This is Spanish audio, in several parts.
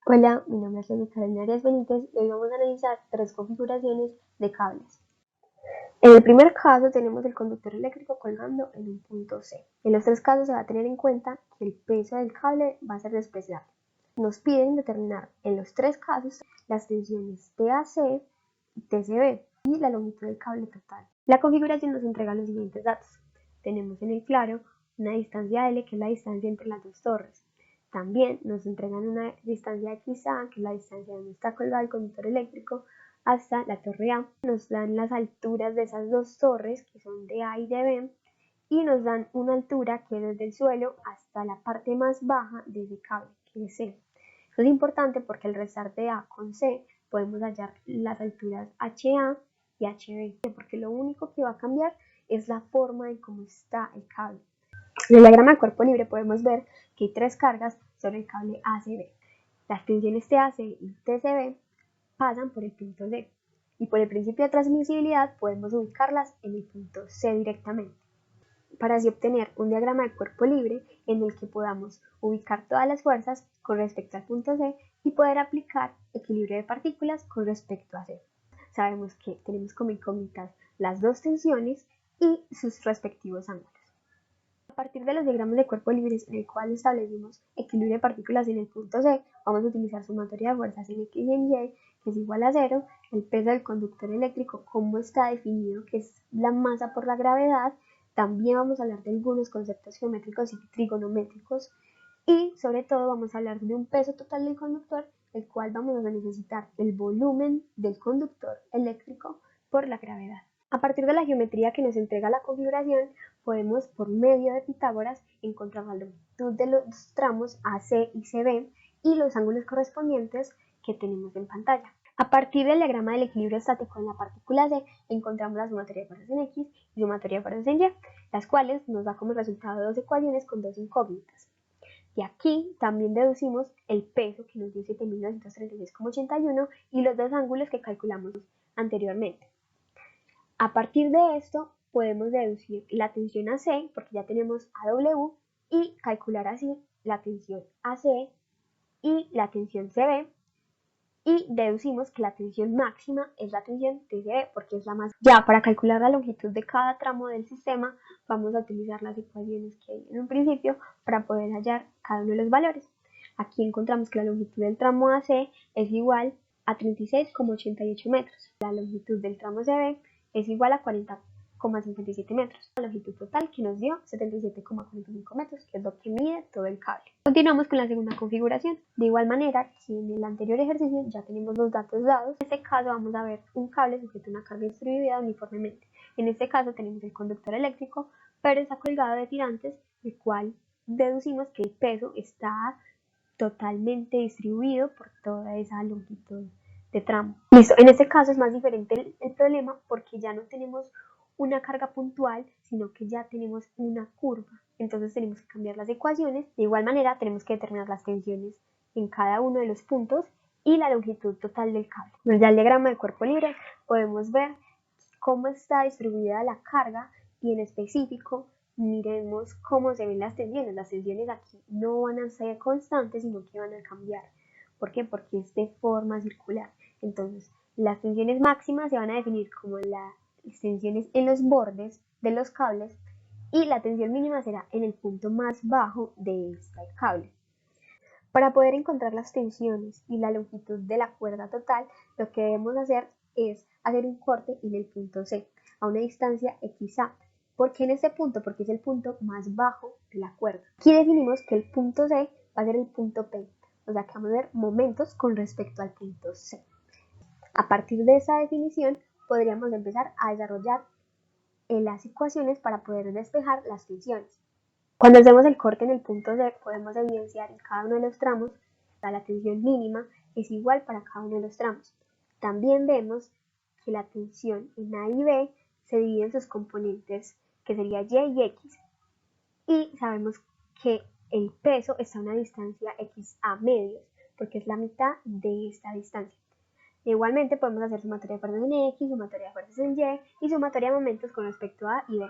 Hola, mi nombre es Lenny Carolina Arias Benítez y hoy vamos a analizar tres configuraciones de cables. En el primer caso tenemos el conductor eléctrico colgando en un punto C. En los tres casos se va a tener en cuenta que el peso del cable va a ser despreciable. Nos piden determinar en los tres casos las tensiones TAC y TCB y la longitud del cable total. La configuración nos entrega los siguientes datos. Tenemos en el claro una distancia L, que es la distancia entre las dos torres. También nos entregan una distancia XA, que es la distancia donde está colgado el conductor eléctrico, hasta la torre A. Nos dan las alturas de esas dos torres, que son de A y de B, y nos dan una altura que es desde el suelo hasta la parte más baja de ese cable, que es C. Esto es importante porque al restar de A con C podemos hallar las alturas HA y HB, porque lo único que va a cambiar es la forma de cómo está el cable. En el diagrama de cuerpo libre podemos ver que hay tres cargas sobre el cable ACB. Las tensiones TAC y TCB pasan por el punto D y por el principio de transmisibilidad podemos ubicarlas en el punto C directamente, para así obtener un diagrama de cuerpo libre en el que podamos ubicar todas las fuerzas con respecto al punto C y poder aplicar equilibrio de partículas con respecto a C. Sabemos que tenemos como incógnitas las dos tensiones y sus respectivos ángulos. A partir de los diagramas de cuerpo libres en el cual establecimos equilibrio de partículas en el punto C, vamos a utilizar sumatoria de fuerzas en X y en Y, que es igual a 0, el peso del conductor eléctrico, como está definido, que es la masa por la gravedad. También vamos a hablar de algunos conceptos geométricos y trigonométricos, y sobre todo vamos a hablar de un peso total del conductor, el cual vamos a necesitar el volumen del conductor eléctrico por la gravedad. A partir de la geometría que nos entrega la configuración, podemos, por medio de Pitágoras, encontrar la longitud de los tramos AC y CB y los ángulos correspondientes que tenemos en pantalla. A partir del diagrama del equilibrio estático en la partícula C, encontramos la sumatoria de fuerzas en X y sumatoria de fuerzas en Y, las cuales nos da como resultado dos ecuaciones con dos incógnitas. Y aquí también deducimos el peso, que nos dio 7.936,81, y los dos ángulos que calculamos anteriormente. A partir de esto podemos deducir la tensión AC, porque ya tenemos AW, y calcular así la tensión AC y la tensión CB, y deducimos que la tensión máxima es la tensión TCB, porque es la más. Ya para calcular la longitud de cada tramo del sistema vamos a utilizar las ecuaciones que hay en un principio para poder hallar cada uno de los valores. Aquí encontramos que la longitud del tramo AC es igual a 36,88 metros. La longitud del tramo CB es igual a 40,57 metros. La longitud total que nos dio 77,45 metros, que es lo que mide todo el cable. Continuamos con la segunda configuración. De igual manera que en el anterior ejercicio ya tenemos los datos dados. En este caso vamos a ver un cable sujeto a una carga distribuida uniformemente. En este caso tenemos el conductor eléctrico, pero está colgado de tirantes, el cual deducimos que el peso está totalmente distribuido por toda esa longitud de tramo. Listo, en este caso es más diferente el problema porque ya no tenemos una carga puntual, sino que ya tenemos una curva. Entonces tenemos que cambiar las ecuaciones. De igual manera tenemos que determinar las tensiones en cada uno de los puntos y la longitud total del cable. Nos da el diagrama de cuerpo libre, podemos ver cómo está distribuida la carga y en específico miremos cómo se ven las tensiones. Las tensiones aquí no van a ser constantes, sino que van a cambiar. ¿Por qué? Porque es de forma circular. Entonces, las tensiones máximas se van a definir como las tensiones en los bordes de los cables y la tensión mínima será en el punto más bajo de este cable. Para poder encontrar las tensiones y la longitud de la cuerda total, lo que debemos hacer es hacer un corte en el punto C, a una distancia XA. ¿Por qué en este punto? Porque es el punto más bajo de la cuerda. Aquí definimos que el punto C va a ser el punto P, o sea que vamos a ver momentos con respecto al punto C. A partir de esa definición podríamos empezar a desarrollar las ecuaciones para poder despejar las tensiones. Cuando hacemos el corte en el punto C, podemos evidenciar en cada uno de los tramos que la tensión mínima es igual para cada uno de los tramos. También vemos que la tensión en A y B se divide en sus componentes, que sería Y y X, y sabemos que el peso está a una distancia XA medios, porque es la mitad de esta distancia. Igualmente podemos hacer sumatoria de fuerzas en X, sumatoria de fuerzas en Y sumatoria de momentos con respecto a A y B.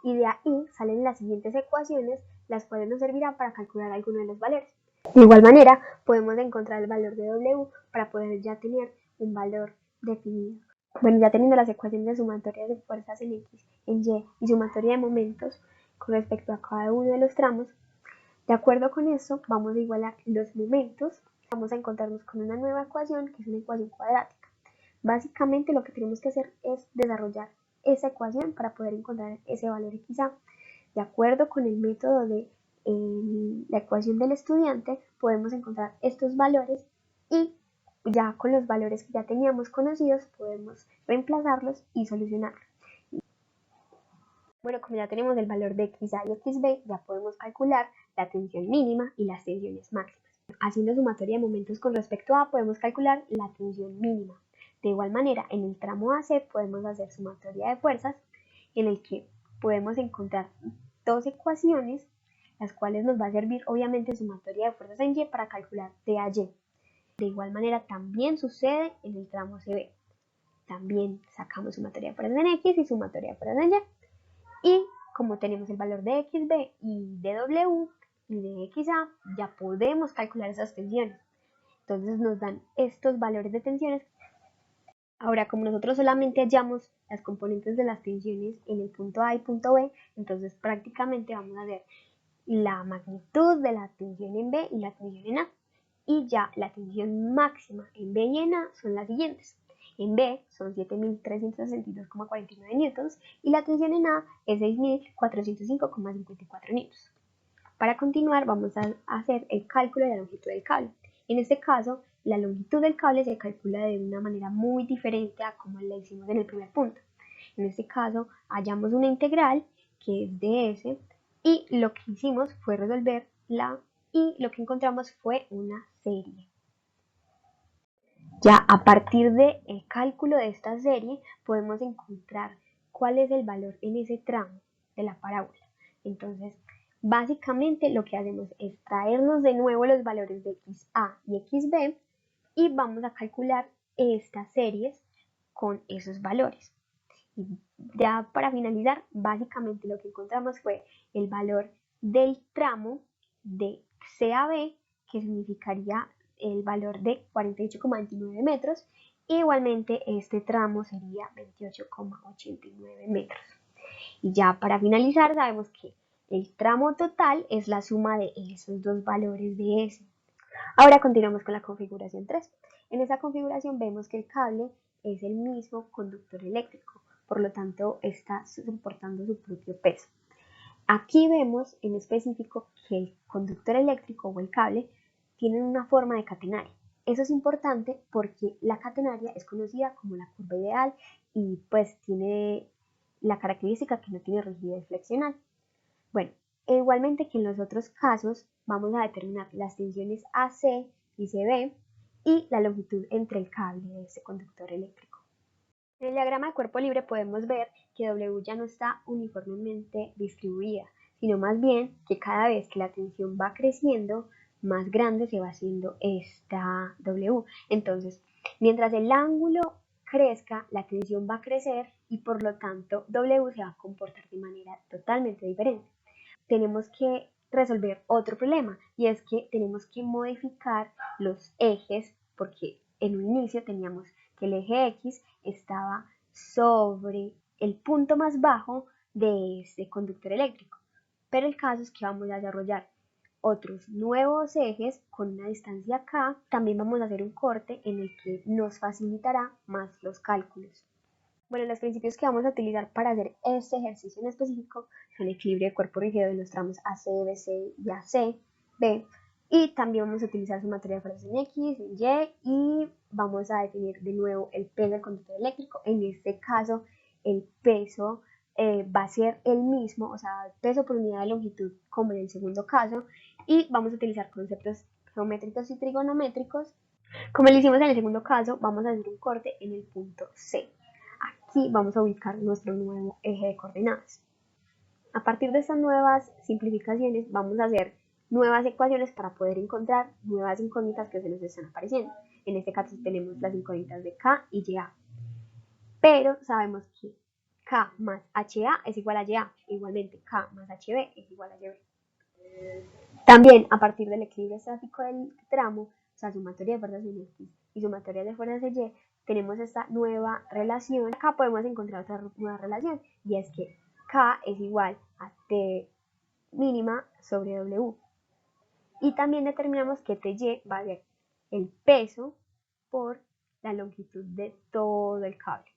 Y de ahí salen las siguientes ecuaciones, las cuales nos servirán para calcular alguno de los valores. De igual manera, podemos encontrar el valor de W para poder ya tener un valor definido. Bueno, ya teniendo las ecuaciones de sumatoria de fuerzas en X, en Y y sumatoria de momentos con respecto a cada uno de los tramos, de acuerdo con eso, vamos a igualar los momentos. Vamos a encontrarnos con una nueva ecuación, que es una ecuación cuadrática. Básicamente lo que tenemos que hacer es desarrollar esa ecuación para poder encontrar ese valor XA. De acuerdo con el método de la ecuación del estudiante, podemos encontrar estos valores y ya con los valores que ya teníamos conocidos podemos reemplazarlos y solucionarlos. Bueno, como ya tenemos el valor de XA y XB, ya podemos calcular la tensión mínima y las tensiones máximas. Haciendo sumatoria de momentos con respecto a, podemos calcular la tensión mínima. De igual manera, en el tramo AC podemos hacer sumatoria de fuerzas, en el que podemos encontrar dos ecuaciones, las cuales nos va a servir obviamente sumatoria de fuerzas en Y para calcular T a Y. De igual manera, también sucede en el tramo CB. También sacamos sumatoria de fuerzas en X y sumatoria de fuerzas en Y. Y como tenemos el valor de XB y de W y de XA, ya podemos calcular esas tensiones. Entonces nos dan estos valores de tensiones. Ahora, como nosotros solamente hallamos las componentes de las tensiones en el punto A y punto B, entonces prácticamente vamos a ver la magnitud de la tensión en B y la tensión en A. Y ya la tensión máxima en B y en A son las siguientes. En B son 7.362,49 newtons y la tensión en A es 6.405,54 newtons. Para continuar vamos a hacer el cálculo de la longitud del cable. En este caso, la longitud del cable se calcula de una manera muy diferente a como la hicimos en el primer punto. En este caso, hallamos una integral que es ds y lo que hicimos fue resolverla y lo que encontramos fue una serie. Ya a partir del cálculo de esta serie podemos encontrar cuál es el valor en ese tramo de la parábola. Entonces, básicamente lo que hacemos es traernos de nuevo los valores de XA y XB y vamos a calcular estas series con esos valores. Y ya para finalizar, básicamente lo que encontramos fue el valor del tramo de CAB, que significaría el valor de 48,29 metros. Igualmente este tramo sería 28,89 metros. Y ya para finalizar sabemos que el tramo total es la suma de esos dos valores de S. Ahora continuamos con la configuración 3. En esta configuración vemos que el cable es el mismo conductor eléctrico, por lo tanto está soportando su propio peso. Aquí vemos en específico que el conductor eléctrico o el cable tienen una forma de catenaria. Eso es importante porque la catenaria es conocida como la curva ideal y pues tiene la característica que no tiene rigidez flexional. Bueno, igualmente que en los otros casos vamos a determinar las tensiones AC y CB y la longitud entre el cable de este conductor eléctrico. En el diagrama de cuerpo libre podemos ver que W ya no está uniformemente distribuida, sino más bien que cada vez que la tensión va creciendo, más grande se va haciendo esta W. Entonces, mientras el ángulo crezca, la tensión va a crecer y por lo tanto W se va a comportar de manera totalmente diferente. Tenemos que resolver otro problema y es que tenemos que modificar los ejes porque en un inicio teníamos que el eje X estaba sobre el punto más bajo de este conductor eléctrico, pero el caso es que vamos a desarrollar otros nuevos ejes con una distancia K. También vamos a hacer un corte en el que nos facilitará más los cálculos. Bueno, los principios que vamos a utilizar para hacer este ejercicio en específico son el equilibrio de cuerpo rígido de los tramos AC, BC y AC, B. Y también vamos a utilizar sumatoria de fuerzas en X, en Y y vamos a definir de nuevo el peso del conductor eléctrico. En este caso, el peso va a ser el mismo, o sea, peso por unidad de longitud como en el segundo caso. Y vamos a utilizar conceptos geométricos y trigonométricos. Como lo hicimos en el segundo caso, vamos a hacer un corte en el punto C. Aquí vamos a ubicar nuestro nuevo eje de coordenadas. A partir de estas nuevas simplificaciones vamos a hacer nuevas ecuaciones para poder encontrar nuevas incógnitas que se nos están apareciendo. En este caso tenemos las incógnitas de K y YA. Pero sabemos que K más HA es igual a YA. Igualmente K más HB es igual a YB. También, a partir del equilibrio estático del tramo, o sea, sumatoria de fuerzas en X y sumatoria de fuerzas en Y, tenemos esta nueva relación. Acá podemos encontrar otra nueva relación, y es que K es igual a T mínima sobre W. Y también determinamos que TY va a ser el peso por la longitud de todo el cable.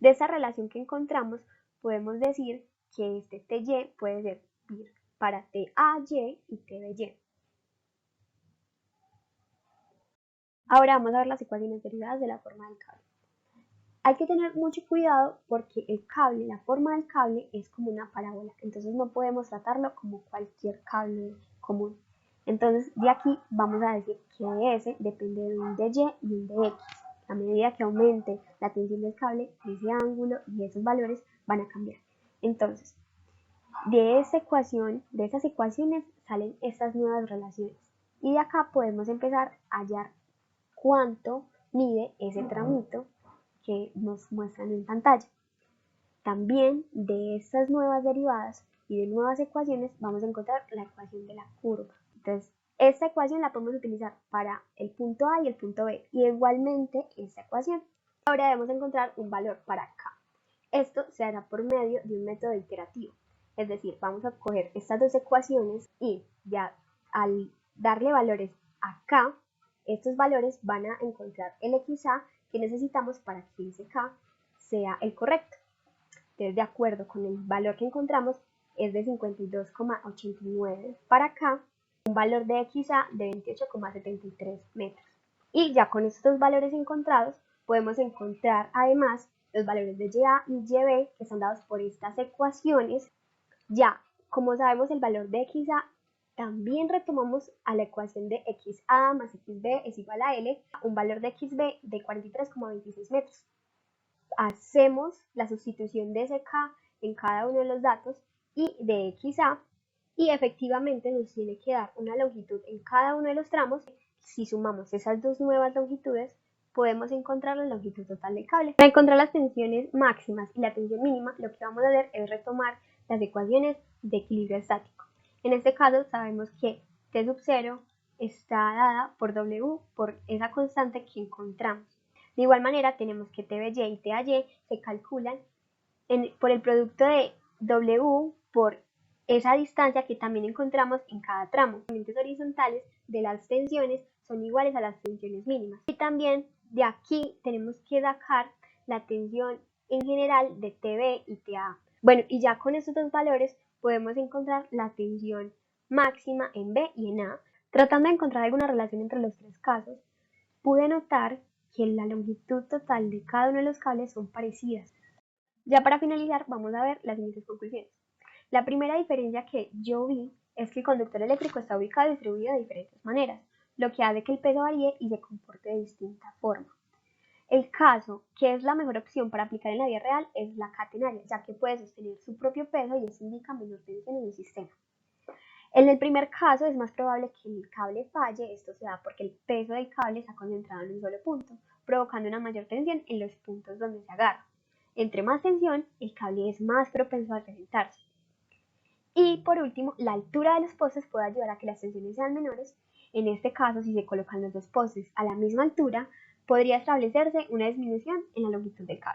De esta relación que encontramos, podemos decir que este TY puede servir para TAY y TBY. Ahora vamos a ver las ecuaciones derivadas de la forma del cable. Hay que tener mucho cuidado porque el cable, la forma del cable es como una parábola, entonces no podemos tratarlo como cualquier cable común. Entonces de aquí vamos a decir que de S depende de un de Y y un de X. A medida que aumente la tensión del cable, ese ángulo y esos valores van a cambiar. Entonces, de esa ecuación, de esas ecuaciones salen estas nuevas relaciones. Y de acá podemos empezar a hallar cuánto mide ese tramito que nos muestran en pantalla. También de estas nuevas derivadas y de nuevas ecuaciones vamos a encontrar la ecuación de la curva. Entonces, esta ecuación la podemos utilizar para el punto A y el punto B, y igualmente esta ecuación. Ahora debemos encontrar un valor para K. Esto se hará por medio de un método iterativo, es decir, vamos a coger estas dos ecuaciones y ya al darle valores a K, estos valores van a encontrar el XA que necesitamos para que ese K sea el correcto. Entonces, de acuerdo con el valor que encontramos, es de 52,89 para K, un valor de XA de 28,73 metros. Y ya con estos valores encontrados, podemos encontrar además los valores de YA y YB que están dados por estas ecuaciones. Ya, como sabemos el valor de XA, también retomamos a la ecuación de XA más XB es igual a L, un valor de XB de 43,26 metros. Hacemos la sustitución de ese K en cada uno de los datos y de XA, y efectivamente nos tiene que dar una longitud en cada uno de los tramos. Si sumamos esas dos nuevas longitudes, podemos encontrar la longitud total del cable. Para encontrar las tensiones máximas y la tensión mínima, lo que vamos a hacer es retomar las ecuaciones de equilibrio estático. En este caso sabemos que T sub 0 está dada por W por esa constante que encontramos. De igual manera tenemos que TBY y TAY se calculan por el producto de W por esa distancia que también encontramos en cada tramo. Los componentes horizontales de las tensiones son iguales a las tensiones mínimas. Y también de aquí tenemos que sacar la tensión en general de TB y TA. Bueno, y ya con estos dos valores podemos encontrar la tensión máxima en B y en A. Tratando de encontrar alguna relación entre los tres casos, pude notar que la longitud total de cada uno de los cables son parecidas. Ya para finalizar, vamos a ver las siguientes conclusiones. La primera diferencia que yo vi es que el conductor eléctrico está ubicado y distribuido de diferentes maneras, lo que hace que el peso varíe y se comporte de distinta forma. El caso que es la mejor opción para aplicar en la vida real es la catenaria, ya que puede sostener su propio peso y eso indica menor tensión en el sistema. En el primer caso es más probable que el cable falle. Esto se da porque el peso del cable está concentrado en un solo punto, provocando una mayor tensión en los puntos donde se agarra. Entre más tensión, el cable es más propenso a reventarse. Y por último, la altura de los postes puede ayudar a que las tensiones sean menores. En este caso, si se colocan los dos postes a la misma altura, podría establecerse una disminución en la longitud del cable.